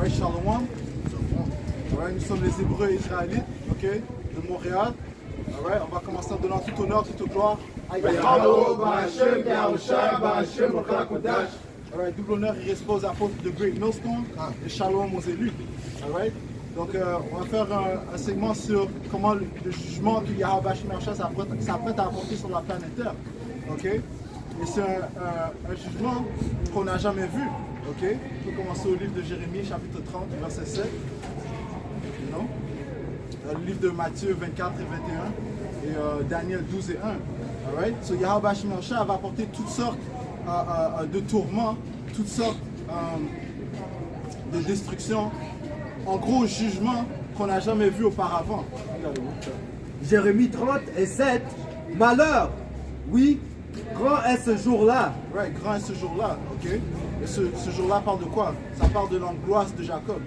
Alright, Shalom. Alright, nous sommes les Hébreux israélites, ok, de Montréal. Alright, on va commencer en donnant tout honneur, toute gloire à Alright, double honneur, il reste aux apôtres de Great Millstone et Shalom aux élus. Alright, donc on va faire un segment sur comment le jugement que Yahweh Shemar s'apprête à apporter sur la planète Terre. Ok, et c'est un jugement qu'on n'a jamais vu. Ok, on peut commencer au livre de Jérémie, chapitre 30, verset 7. Non? Le livre de Matthieu 24 et 21 et Daniel 12 et 1. Alright? So Yahweh Shemar va apporter toutes sortes de tourments, toutes sortes de destructions, en gros jugement qu'on n'a jamais vu auparavant. Jérémie 30 et 7. Malheur, oui, grand est ce jour-là. Right, grand est ce jour-là, ok? Et ce jour-là parle de quoi? Ça parle de l'angoisse de Jacob.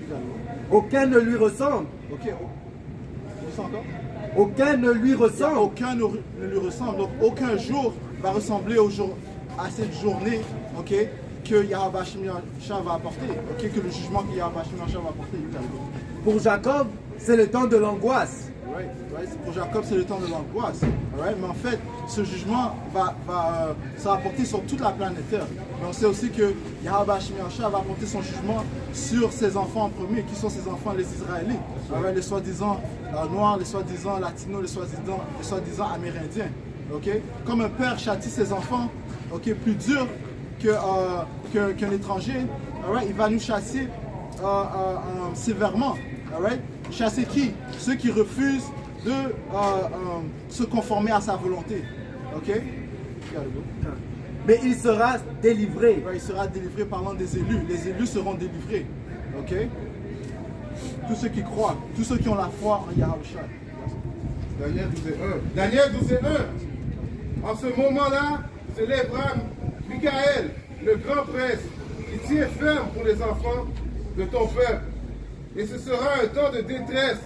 Aucun ne lui ressemble. Ok, tu dis ça encore? Aucun ne lui ressemble. Aucun ne lui ressemble. Donc aucun jour va ressembler à cette journée, ok, que Yahweh Shemar va apporter, ok, que le jugement que Yahweh Shemar va apporter. Pour Jacob, c'est le temps de l'angoisse. Right. Pour Jacob, c'est le temps de l'angoisse. Right. Mais en fait, ce jugement va se rapporter sur toute la planète Terre. Mais on sait aussi que Yahweh Shemar va apporter son jugement sur ses enfants en premier, qui sont ses enfants, les Israélites. Right. Les soi-disant noirs, les soi-disant latinos, les soi-disant amérindiens. Okay? Comme un père châtie ses enfants, okay, plus dur qu'un étranger, right? Il va nous chasser sévèrement. Right? Chasser qui? Ceux qui refusent de se conformer à sa volonté. Ok? Mais il sera délivré. Ouais, il sera délivré parlant des élus. Les élus seront délivrés. Ok? Tous ceux qui croient, tous ceux qui ont la foi en Yahushua. Daniel 12 et 1. Daniel 12 et 1. En ce moment-là, se lèvera Michael, le grand prince, qui tient ferme pour les enfants de ton peuple. Et ce sera un temps de détresse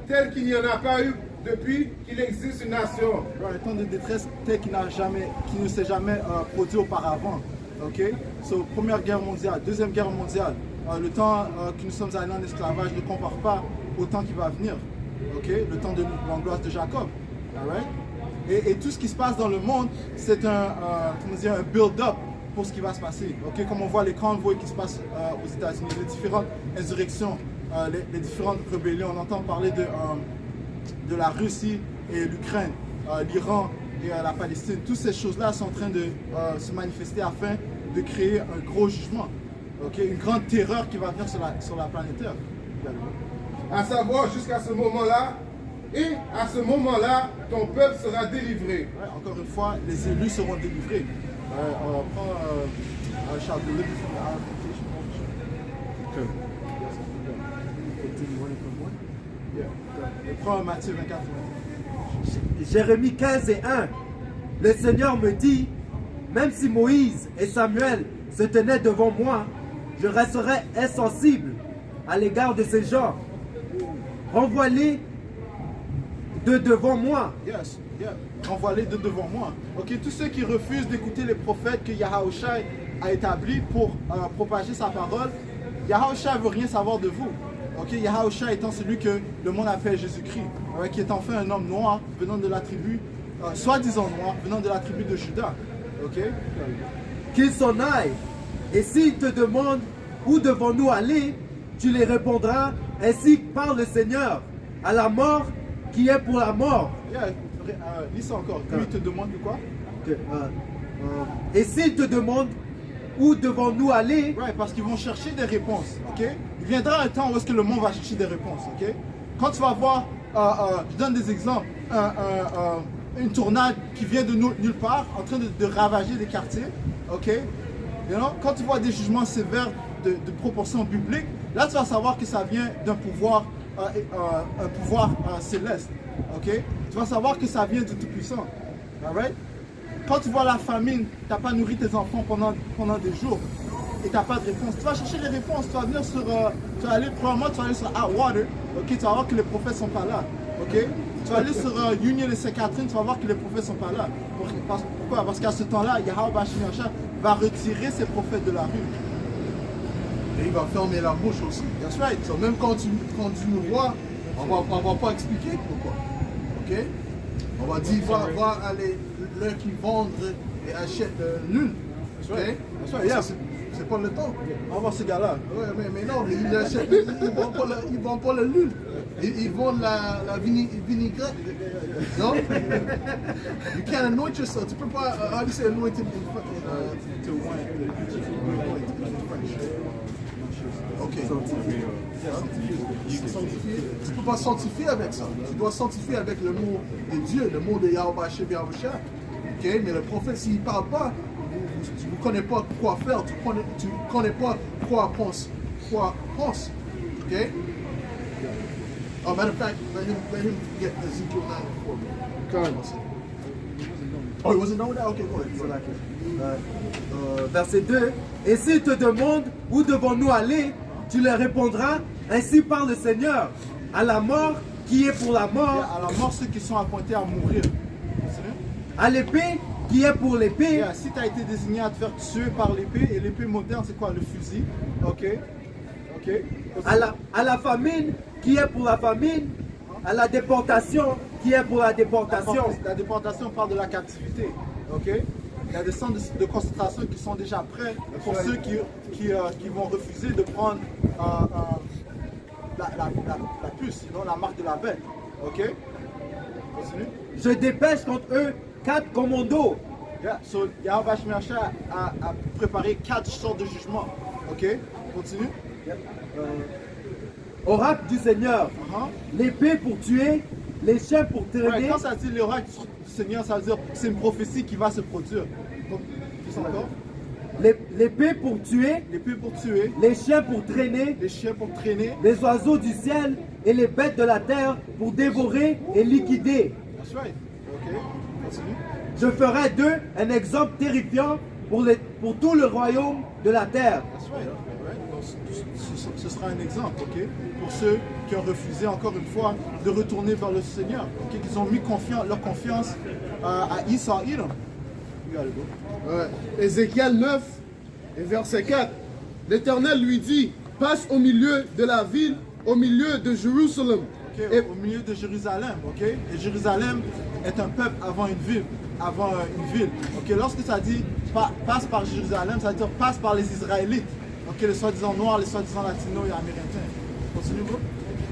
tel qu'il n'y en a pas eu depuis qu'il existe une nation. Un temps de détresse tel qu'il ne s'est jamais produit auparavant. Ok? So, Première Guerre mondiale, Deuxième Guerre mondiale, le temps que nous sommes allés en esclavage ne compare pas au temps qui va venir. Ok? Le temps de l'angoisse de Jacob. Alright? Et tout ce qui se passe dans le monde, c'est un build-up pour ce qui va se passer. Ok? Comme on voit les convois qui se passent aux États-Unis, les différentes insurrections, les différentes rébellions. On entend parler de la Russie et l'Ukraine, l'Iran et la Palestine. Toutes ces choses-là sont en train de se manifester afin de créer un gros jugement. Okay? Une grande terreur qui va venir sur la planète Terre. À savoir jusqu'à ce moment-là, et à ce moment-là, ton peuple sera délivré. Ouais, encore une fois, les élus seront délivrés. On prend Charles de Livre from the Application. On prend Matthieu 24. Jérémie 15 et 1. Le Seigneur me dit, même si Moïse et Samuel se tenaient devant moi, je resterai insensible à l'égard de ces gens. Renvoie-les de devant moi. Yes, yeah. Renvoie-les de devant moi. Ok, tous ceux qui refusent d'écouter les prophètes que Yahushua a établis pour propager sa parole, Yahushua ne veut rien savoir de vous. Ok, Yahushua étant celui que le monde appelle Jésus-Christ, qui est enfin un homme noir venant de la tribu, soi-disant noir, venant de la tribu de Juda. Ok? Qu'ils s'en aillent. Et s'ils te demandent où devons-nous aller, tu les répondras, ainsi parle le Seigneur, à la mort qui est pour la mort. Yeah, lis ça encore. Lui te demande de quoi? Et s'ils te demandent où devons-nous aller, right, parce qu'ils vont chercher des réponses. Ok? Il viendra un temps où est-ce que le monde va chercher des réponses. Ok? Quand tu vas voir, je donne des exemples, une tornade qui vient de nulle part, en train de ravager des quartiers. Ok? You know? Quand tu vois des jugements sévères de proportions bibliques, là tu vas savoir que ça vient d'un pouvoir, un pouvoir céleste. Ok? Tu vas savoir que ça vient du Tout-Puissant. Alright? Quand tu vois la famine, tu n'as pas nourri tes enfants pendant des jours et tu n'as pas de réponse. Tu vas chercher les réponses, tu vas venir sur, probablement tu vas aller sur Atwater, ok? Tu vas voir que les prophètes ne sont pas là. Ok? Tu vas aller sur Union et Saint-Catherine, tu vas voir que les prophètes ne sont pas là. Pourquoi? Parce qu'à ce temps-là, Yahweh Shemar va retirer ses prophètes de la rue. il va fermer la bouche aussi. That's right. So, même quand tu nous vois, on va pas expliquer pourquoi. Ok? On va dire, va aller là qui vendent et achètent l'une. Ok? Yeah. C'est pas le temps. On va voir ce gars-là. Ouais, mais non, ils achètent, ils vendent pas le lune. Ils vendent la vinaigrette. Non? You can't anoint yourself. Tu peux pas, how do you say anointed in wine? Ok. Sanctifier. Tu peux pas sanctifier avec ça. Tu dois sanctifier avec le mot de Dieu, le mot de Yahweh Hashem Yahusha. Ok? Mais le prophète, s'il ne parle pas, tu ne connais pas quoi faire, tu ne connais pas quoi pense. Ok? Oh, matter of fact, let him get Ezekiel 9 for me. Oh, he wasn't done with that? Okay, go ahead. Verset 2. Et s'ils te demandent où devons-nous aller, tu leur répondras, ainsi parle le Seigneur, à la mort qui est pour la mort, À la mort, ceux qui sont appointés à mourir. Continue. à l'épée qui est pour l'épée, Yeah, si tu as été désigné à te faire tuer par l'épée, et l'épée moderne, c'est quoi? Le fusil. Ok. à la famine qui est pour la famine, à la déportation qui est pour la déportation. La déportation parle de la captivité. Ok. Il y a des centres de concentration qui sont déjà prêts pour ceux qui vont refuser de prendre la puce, sinon la marque de la bête. Ok. Continue. Je dépêche contre eux 4 commandos. Yeah. So, Yahweh Hashem a préparé 4 sortes de jugements. Ok. Continue. Oracle du Seigneur, l'épée pour tuer, les chiens pour Ouais, traîner. quand ça dit l'oracle du Seigneur, ça veut dire que c'est une prophétie qui va se produire. Donc, tu sais encore? L'épée pour tuer, L'épée pour tuer, les chiens pour traîner, les chiens pour traîner. les oiseaux du ciel et les bêtes de la terre pour dévorer et liquider. That's right. Ok. Continue. Je ferai d'eux un exemple terrifiant pour tout le royaume de la terre. That's right. Right. Donc, ce sera un exemple, ok, pour ceux qui ont refusé encore une fois de retourner vers le Seigneur, ok, qui ont mis leur confiance à Esau Edom. You gotta go. Ouais. Ézéchiel 9 et verset 4. L'Éternel lui dit, passe au milieu de la ville, au milieu de Jérusalem. Ok, au milieu de Jérusalem, ok. Et Jérusalem est un peuple avant une ville. Ok, lorsque ça dit passe par Jérusalem, ça veut dire passe par les Israélites. Ok, les soi-disant noirs, les soi-disant latinos et américains. Continue, bro.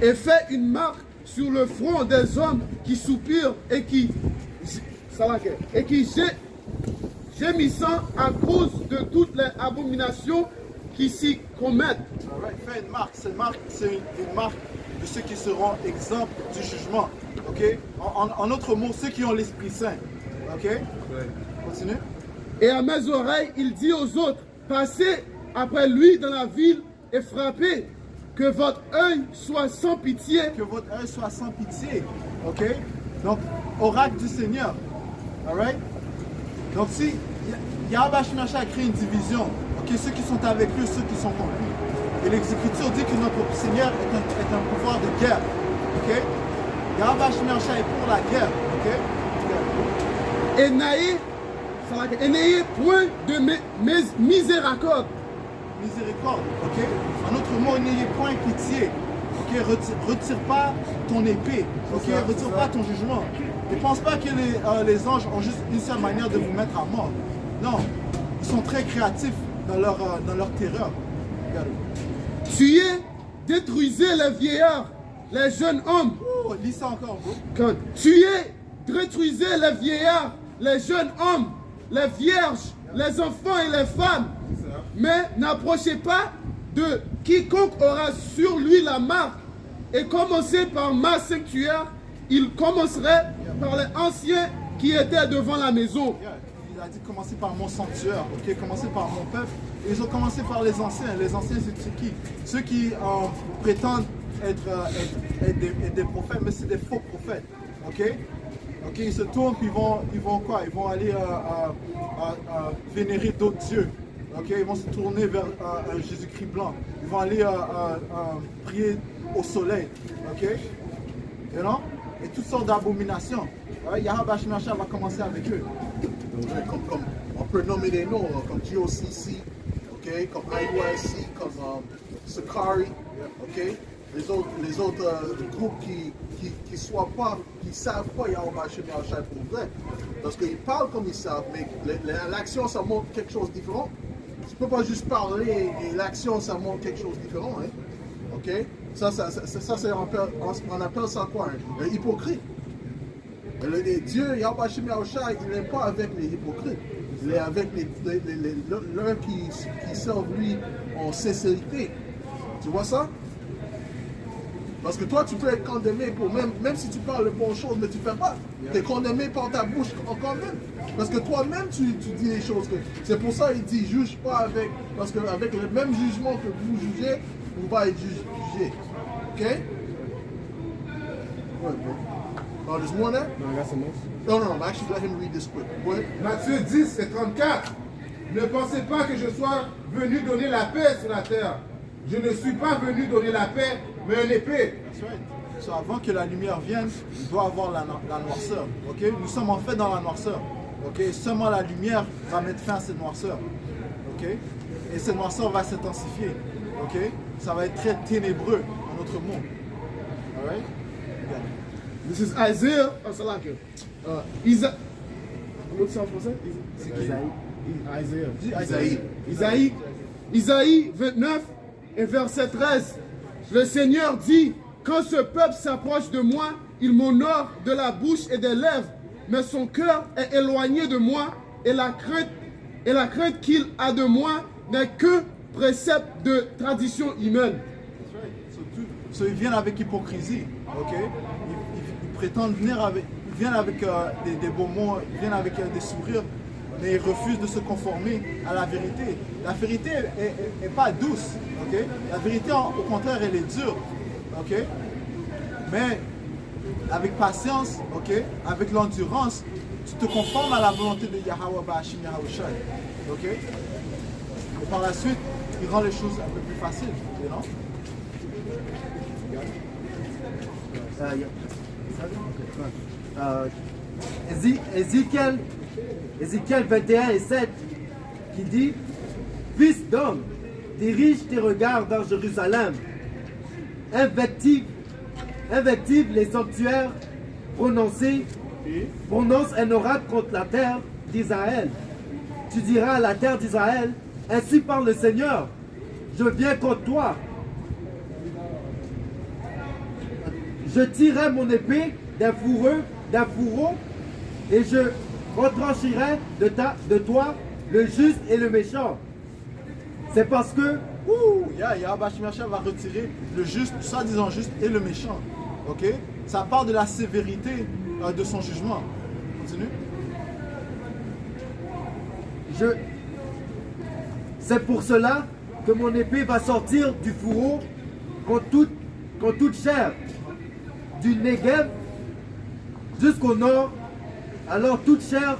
Et fait une marque sur le front des hommes qui soupirent et qui gémissant à cause de toutes les abominations qui s'y commettent. Alright, fais une marque. C'est une marque de ceux qui seront exempts du jugement. Ok. En autres mots, ceux qui ont l'Esprit Saint. Ok. Continue. Et à mes oreilles, il dit aux autres, passez après lui dans la ville et frappez, que votre œil soit sans pitié. Que votre œil soit sans pitié. Ok. Donc, oracle du Seigneur. Alright. Donc, si Yahweh Hashem a créé une division, ok, ceux qui sont avec lui, ceux qui sont contre lui. Et l'Écriture dit que notre Seigneur est un pouvoir de guerre. Ok. Yahweh Hashem est pour la guerre. Ok. Et n'ayez point de miséricorde. Miséricorde, ok? En autre mot, n'ayez point pitié. Ok? Retire pas ton épée. Ok? Retire pas ton jugement. Ne pense pas que les anges ont juste une seule manière de vous mettre à mort. Non. Ils sont très créatifs dans leur terreur. Regarde. Tuez, détruisez les vieillards, les jeunes hommes. Oh, lis ça encore, bro. Tuez, détruisez les vieillards, les jeunes hommes, les vierges, les enfants et les femmes. Mais n'approchez pas de quiconque aura sur lui la marque. Et commencez par ma sanctuaire, il commencerait par les anciens qui étaient devant la maison. Il a dit commencer par mon sanctuaire, ok? Commencer par mon peuple. Et ils ont commencé par les anciens. Les anciens, c'est qui? Ceux qui prétendent être des prophètes, mais c'est des faux prophètes, ok? Ok, ils se tournent, puis ils vont quoi? Ils vont aller vénérer d'autres dieux. Ok, ils vont se tourner vers un Jésus-Christ blanc. Ils vont aller prier au soleil. Ok? You know? Et toutes sortes d'abominations. Ouais, Yahweh Hashem va commencer avec eux. On peut nommer des noms, comme GOCC, ok, comme IYC, comme Sakari, ok? Les autres groupes qui savent pas Yahweh Hashem Yahushua pour vrai. Parce qu'ils parlent comme ils savent, mais l'action, ça montre quelque chose de différent. Tu peux pas juste parler et l'action, ça montre quelque chose de différent. Hein? Ok? Ça on appelle ça quoi? Un hypocrite. Dieu, Yahweh Hashem Yahushua, il n'aime pas avec les hypocrites. Il est avec l'un qui servent lui en sincérité. Tu vois ça? Parce que toi, tu peux être condamné pour même si tu parles de bonnes choses, mais tu ne fais pas. Tu es condamné par ta bouche quand même. Parce que toi-même, tu dis les choses. C'est pour ça qu'il dit, juge pas avec. Parce qu'avec le même jugement que vous jugez, vous allez être jugé. Ok? Ouais, bro. Oh, there's more there? No, I got some more. No, actually, let him read this quick. What? Matthieu 10 et 34. Ne pensez pas que je sois venu donner la paix sur la terre. Je ne suis pas venu donner la paix, mais une épée. That's right. So, avant que la lumière vienne, il doit avoir la noirceur. Okay? Nous sommes en fait dans la noirceur. Okay? Seulement la lumière va mettre fin à cette noirceur. Okay? Et cette noirceur va s'intensifier. Okay? Ça va être très ténébreux dans notre monde. All right? Yeah. This is Isaiah. Oh, c'est là que. Comment c'est en français? C'est qui? Isaiah. Isaïe. Isaïe 29 et verset 13. Le Seigneur dit, quand ce peuple s'approche de moi, il m'honore de la bouche et des lèvres, mais son cœur est éloigné de moi et la crainte qu'il a de moi n'est que précepte de tradition humaine. So, ils viennent avec hypocrisie. Okay? Ils prétendent venir avec, ils viennent avec des beaux mots, ils viennent avec des sourires, mais ils refusent de se conformer à la vérité. La vérité n'est pas douce. Okay? La vérité, au contraire, elle est dure. Okay? Mais avec patience, okay? Avec l'endurance, tu te conformes à la volonté de Yahweh Ba'ashim Yahushua. Okay? Et par la suite, il rend les choses un peu plus faciles. You know? Ézéchiel 21 et 7 qui dit: Fils d'homme, dirige tes regards vers Jérusalem, invective les sanctuaires, prononce un oracle contre la terre d'Israël. Tu diras à la terre d'Israël: ainsi parle le Seigneur, je viens contre toi. Je tirerai mon épée d'un fourreau, et je retrancherai de toi le juste et le méchant. C'est parce que Yahweh Ba'ashim Yahushua va retirer le juste, soi-disant juste, et le méchant. Ok? Ça part de la sévérité de son jugement. Continue. C'est pour cela que mon épée va sortir du fourreau contre toute chair, du Negev jusqu'au nord. Alors toute chair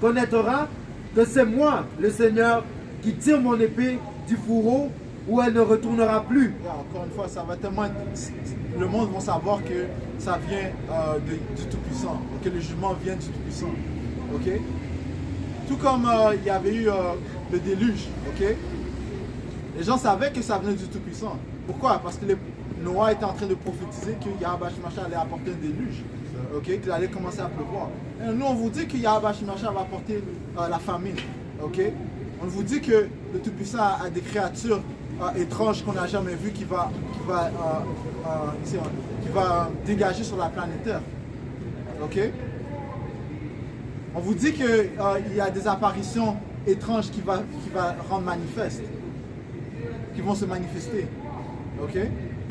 connaîtra que c'est moi, le Seigneur, qui tire mon épée du fourreau où elle ne retournera plus. Encore une fois, ça va tellement le monde va savoir que ça vient du Tout-Puissant, que le jugement vient du Tout-Puissant. Ok? Tout comme il y avait eu le déluge. Ok? Les gens savaient que ça venait du Tout-Puissant. Pourquoi? Parce que Noah était en train de prophétiser que Yahweh Ba'ashim Yahushua allait apporter un déluge. Ok? Qu'il allait commencer à pleuvoir. Et nous, on vous dit que Yahweh Ba'ashim Yahushua va apporter la famine. Ok? On vous dit que le Tout-Puissant a des créatures étranges qu'on n'a jamais vues qui va dégager sur la planète Terre. Ok? On vous dit qu'il y a des apparitions étranges qui va rendre manifestes, qui vont se manifester. Ok?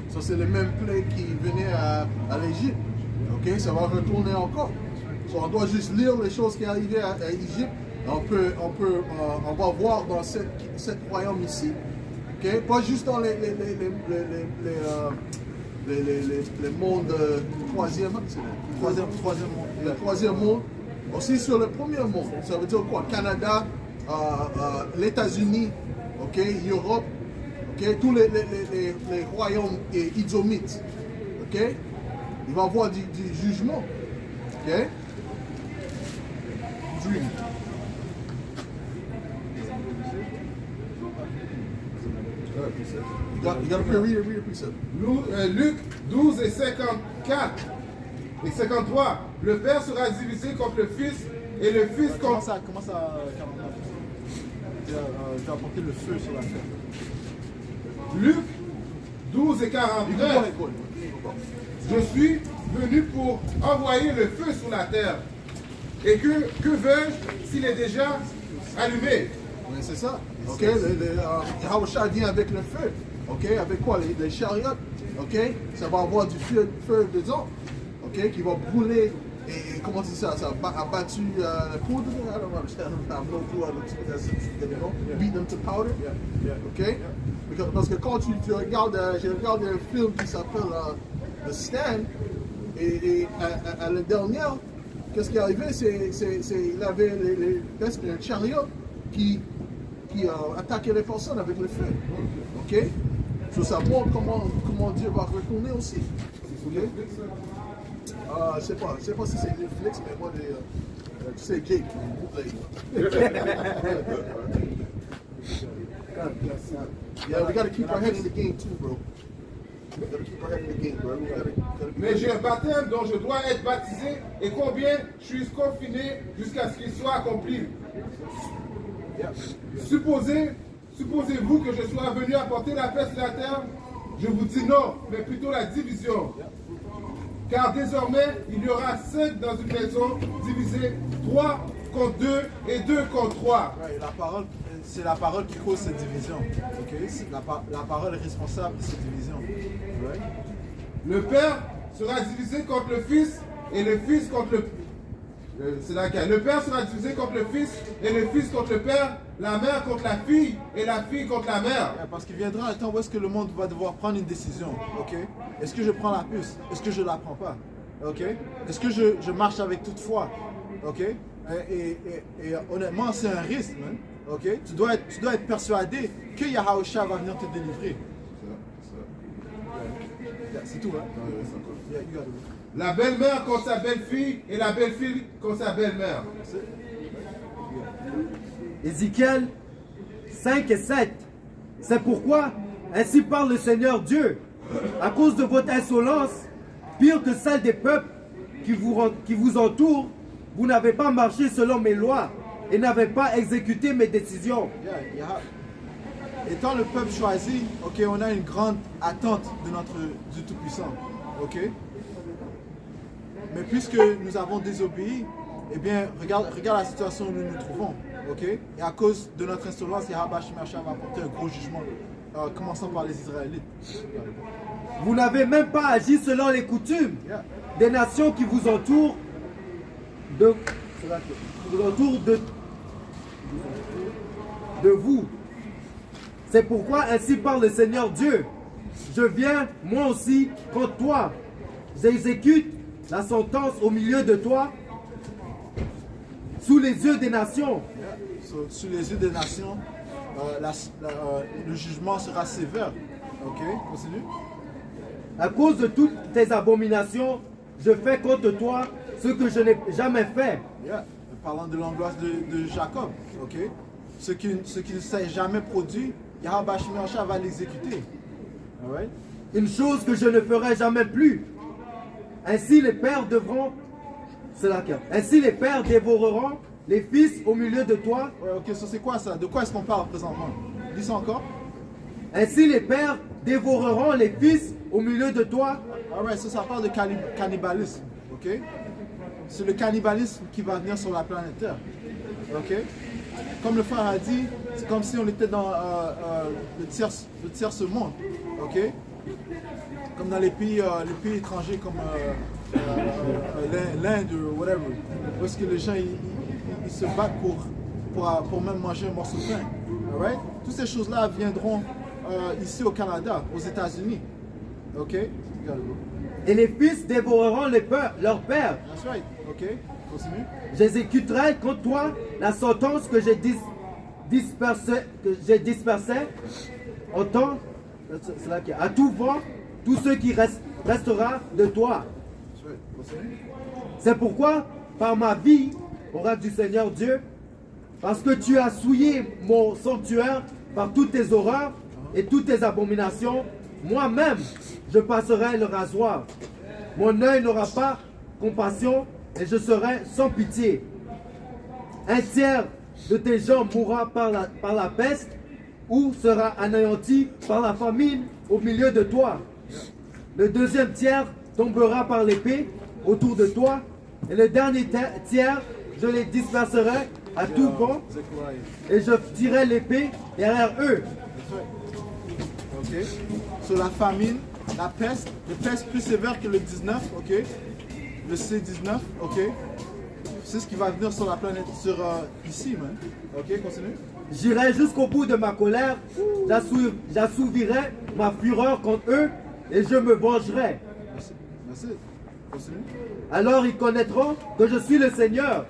Ça, c'est le même plaie qui venait à l'Égypte. Ok? Ça va retourner encore. So, on doit juste lire les choses qui arrivaient à l'Égypte. On va voir dans cette royaume ici. Okay? Pas juste dans les mondes troisième monde. Le troisième monde. Aussi sur le premier monde. Ça veut dire quoi? Canada, les États-Unis, okay? Europe, okay? Tous les royaumes idomites. Okay? Il va y avoir du jugement. Okay? Dream. You gotta read a precept. Luc 12 et 54 et 53. Le Père sera divisé contre le Fils et le Fils contre... Commence à 49. Je vais apporter le feu sur la terre. Luc 12 et You can 49. go ahead, go ahead. Je suis venu pour envoyer le feu sur la terre. Et que veux-je s'il est déjà allumé? Mais c'est ça. Ok, Yahweh vient avec le feu. Ok, avec quoi? Les chariots. Ok, ça va avoir du feu dedans. Ok, qui va brûler. Et comment tu dis ça? Ça a abattu la poudre. I don't understand. I have no clue how to explain that. Beat them to powder. Ok? Parce que quand tu regardes, j'ai regardé un film qui s'appelle The Stand. Et à la dernière, qu'est-ce qui est arrivé? Il avait un chariot qui attaquait les personnes avec le feu. Ok? So, ça montre comment Dieu va retourner aussi. Ok? Je sais pas si c'est Netflix, mais moi, tu sais, Jake, yeah, we gotta keep our head in the game too, bro. We gotta keep our head in the game, bro. Gotta Mais j'ai un baptême dont je dois être baptisé et combien je suis confiné jusqu'à ce qu'il soit accompli. Supposez-vous que je sois venu apporter la paix sur la terre? Je vous dis non, mais plutôt la division. Car désormais, il y aura 5 dans une maison divisée, 3 contre 2 et 2 contre 3. Ouais, c'est la parole qui cause cette division. Ok? La parole est responsable de cette division. Ouais? Le Père sera divisé contre le Fils et le Fils contre le... C'est là qu'il y a. Le Père sera divisé contre le Fils et le Fils contre le Père, la mère contre la fille et la fille contre la mère. Ouais, parce qu'il viendra un temps où est-ce que le monde va devoir prendre une décision. Ok? Est-ce que je prends la puce? Est-ce que je la prends pas? Ok? Est-ce que je marche avec toute foi? Ok? Et honnêtement, c'est un risque, man. Ok? Tu dois être persuadé que Yahusha va venir te délivrer. Yeah, c'est tout, hein? Yeah, you got it. La belle-mère contre sa belle-fille et la belle-fille contre sa belle-mère. Ézéchiel 5 et 7. C'est pourquoi, ainsi parle le Seigneur Dieu, à cause de votre insolence, pire que celle des peuples qui vous entourent, vous n'avez pas marché selon mes lois et n'avez pas exécuté mes décisions. Étant le peuple choisi, ok, on a une grande attente de du Tout-Puissant. Ok? Mais puisque nous avons désobéi, eh bien, regarde la situation où nous nous trouvons. Ok? Et à cause de notre insolence, Yahweh Shemashah va apporter un gros jugement, commençant par les Israélites. Vous n'avez même pas agi selon les coutumes des nations qui vous entourent de vous. C'est pourquoi ainsi parle le Seigneur Dieu. Je viens, moi aussi, contre toi. J'exécute la sentence au milieu de toi, sous les yeux des nations. Sous les yeux des nations, le jugement sera sévère. Ok? Continue. À cause de toutes tes abominations, je fais contre toi ce que je n'ai jamais fait. Yeah. Parlant de l'angoisse de Jacob. Ok? Ce qui ne s'est jamais produit, Yahweh Shemashah va l'exécuter. Alright? Une chose que je ne ferai jamais plus. Ainsi les pères devront... C'est laquelle? Ainsi les pères dévoreront les fils au milieu de toi. Ouais, ok, ça c'est quoi ça? De quoi est-ce qu'on parle présentement? Dis ça encore. Ainsi les pères dévoreront les fils au milieu de toi. Alright, ça parle de cannibalisme. Ok? C'est le cannibalisme qui va venir sur la planète Terre. Ok? Comme le frère a dit, c'est comme si on était dans le tiers monde. Ok? Comme dans les pays étrangers comme l'Inde ou whatever. Où est-ce que les gens ils se battent pour même manger un morceau de pain. Alright? Toutes ces choses-là viendront ici au Canada, aux États-Unis. Ok? Et les fils dévoreront leur père. That's right. Ok? Continue. J'exécuterai contre toi la sentence que j'ai dispersée en temps, à tout vent, tout ce qui restera de toi. That's right. Continue. C'est pourquoi, par ma vie, oracle du Seigneur Dieu, parce que tu as souillé mon sanctuaire par toutes tes horreurs, et toutes tes abominations, moi-même, je passerai le rasoir. Mon œil n'aura pas compassion et je serai sans pitié. Un tiers de tes gens mourra par la peste ou sera anéanti par la famine au milieu de toi. Le deuxième tiers tombera par l'épée autour de toi et le dernier tiers, je les disperserai à tout vent et je tirerai l'épée derrière eux. Ok. Sur la famine, la peste plus sévère que le 19, ok. Le C19, ok. C'est ce qui va venir sur la planète, ici, man. Ok, continue. J'irai jusqu'au bout de ma colère, j'assouvirai ma fureur contre eux et je me vengerai. Merci. Continue. Alors ils connaîtront que je suis le Seigneur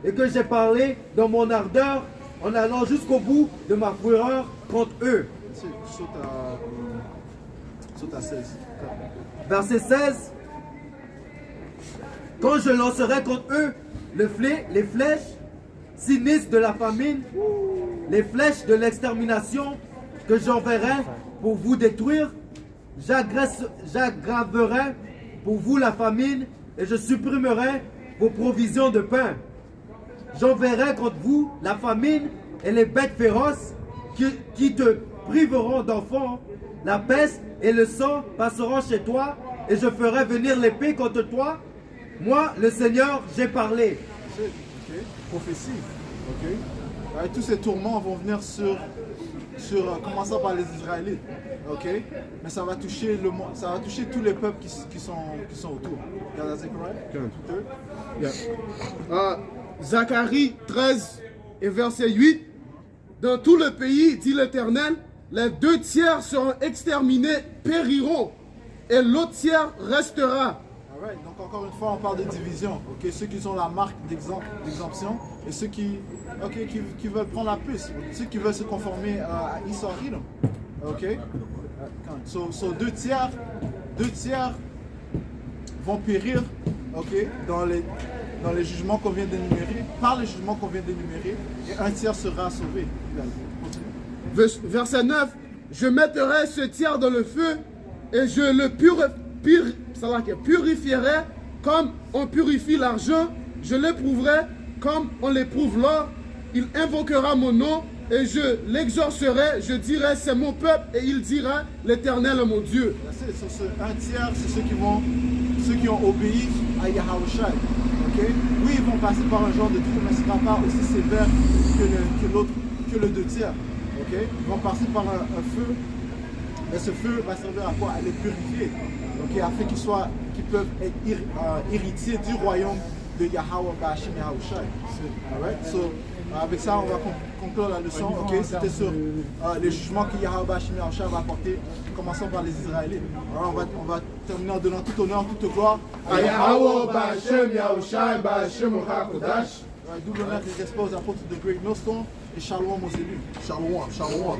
et que j'ai parlé dans mon ardeur en allant jusqu'au bout de ma fureur contre eux. Merci. Saute à 16. Verset 16. Quand je lancerai contre eux les flèches sinistres de la famine, les flèches de l'extermination que j'enverrai pour vous détruire, j'aggraverai pour vous la famine et je supprimerai vos provisions de pain. J'enverrai contre vous la famine et les bêtes féroces qui te priveront d'enfants. La peste et le sang passeront chez toi et je ferai venir l'épée contre toi. Moi, le Seigneur, j'ai parlé. Ok. Prophétie. Ok. Ouais, tous ces tourments vont venir sur commençant par les Israélites. Ok. Mais ça va toucher tous les peuples qui sont autour. Regarde Zechariah. Yeah. Zacharie 13 et verset 8. Dans tout le pays, dit l'Éternel, les 2 tiers seront exterminés, périront, et l'autre tiers restera. Alright, donc encore une fois, on parle de division. Ok, ceux qui ont la marque d'exemption et ceux qui veulent prendre la plus, ceux qui veulent se conformer à Esau Edom. Ok, so 2 tiers vont périr. Ok, dans les jugements qu'on vient d'énumérer, par les jugements qu'on vient d'énumérer, et 1 tiers sera sauvé. Verset 9. Je mettrai ce tiers dans le feu et je le purifierai comme on purifie l'argent. Je l'éprouverai comme on l'éprouve l'or. Il invoquera mon nom et je l'exorcerai. Je dirai c'est mon peuple et il dira l'Éternel est mon Dieu. Sur ce 1 tiers, c'est ceux qui ont obéi à Yahushua. Okay? Oui, ils vont passer par un genre de trou, mais ce ne sera pas aussi sévère que le 2 tiers. Okay? Ils vont passer par un feu, mais ce feu va servir à quoi? À les purifier, okay? Afin qu'ils peuvent être héritiers du royaume de Yahweh Bashim Yahushua. Alright? So, avec ça, on va conclure la leçon. Okay? C'était sur les jugements que Yahweh Bashim Yahushua va apporter, commençant par les Israélites. Alors, on va terminer en donnant tout honneur, toute gloire à Yahweh Bashim Yahushua Bashim HaKodash. Double honneur et respect aux apôtres de Great Millstone et shalom aux élus. Shalom, shalom.